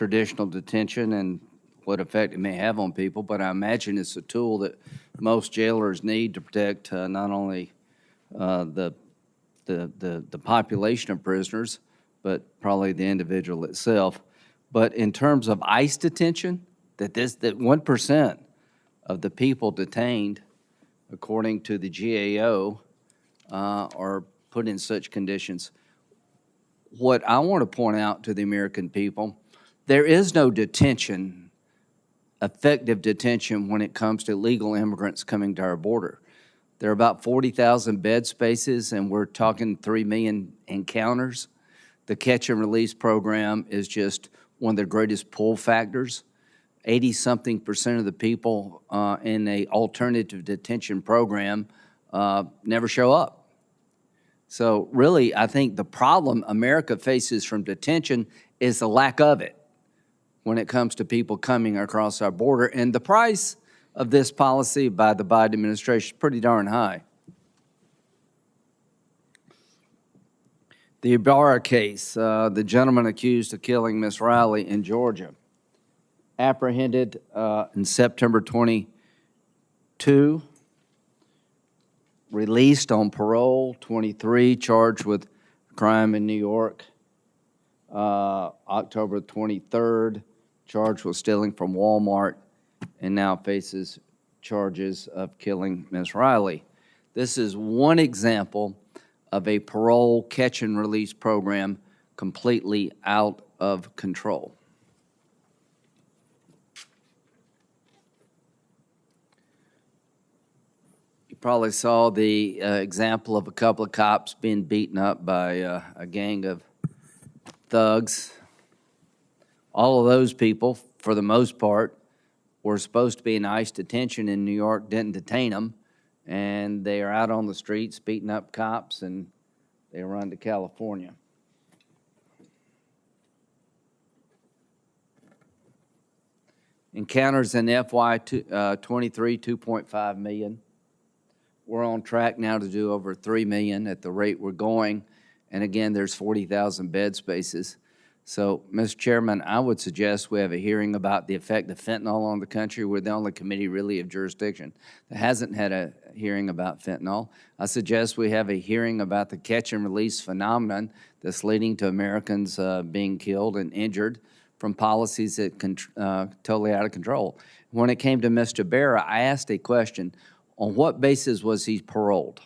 traditional detention and what effect it may have on people, but I imagine it's a tool that most jailers need to protect not only the population of prisoners, but probably the individual itself. But in terms of ICE detention, that 1% of the people detained, according to the GAO, are put in such conditions. What I want to point out to the American people, there is no detention, effective detention, when it comes to illegal immigrants coming to our border. There are about 40,000 bed spaces, and we're talking 3 million encounters. The catch and release program is just one of the greatest pull factors. 80-something% of the people in a alternative detention program never show up. So really, I think the problem America faces from detention is the lack of it when it comes to people coming across our border. And the price of this policy by the Biden administration is pretty darn high. The Ibarra case, the gentleman accused of killing Miss Riley in Georgia, apprehended in September 22, released on parole, 23, charged with crime in New York. October 23rd, charged with stealing from Walmart, and now faces charges of killing Miss Riley. This is one example of a parole catch and release program completely out of control. You probably saw the example of a couple of cops being beaten up by a gang of thugs. All of those people, for the most part, were supposed to be in ICE detention in New York, didn't detain them, and they are out on the streets beating up cops, and they run to California. Encounters in FY 23, 2.5 million. We're on track now to do over 3 million at the rate we're going. And again, there's 40,000 bed spaces. So, Mr. Chairman, I would suggest we have a hearing about the effect of fentanyl on the country. We're the only committee really of jurisdiction that hasn't had a hearing about fentanyl. I suggest we have a hearing about the catch and release phenomenon that's leading to Americans being killed and injured from policies that totally out of control. When it came to Mr. Barra, I asked a question, on what basis was he paroled?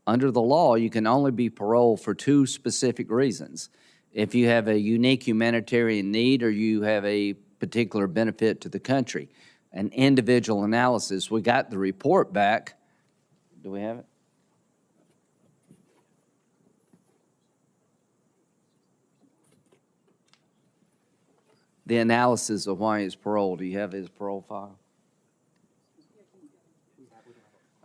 Under the law, you can only be paroled for 2 specific reasons. If you have a unique humanitarian need or you have a particular benefit to the country. An individual analysis. We got the report back. Do we have it? The analysis of why he's paroled. Do you have his parole file?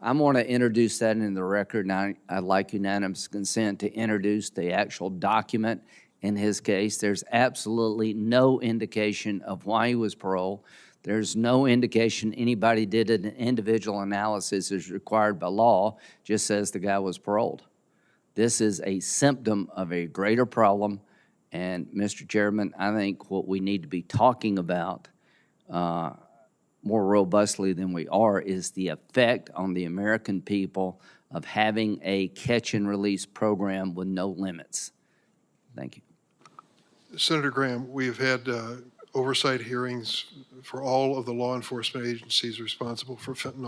I'm going to introduce that in the record, and I'd like unanimous consent to introduce the actual document in his case. There's absolutely no indication of why he was paroled. There's no indication anybody did an individual analysis as required by law, just says the guy was paroled. This is a symptom of a greater problem, and Mr. Chairman, I think what we need to be talking about more robustly than we are is the effect on the American people of having a catch and release program with no limits. Thank you. Senator Graham, we have had oversight hearings for all of the law enforcement agencies responsible for fentanyl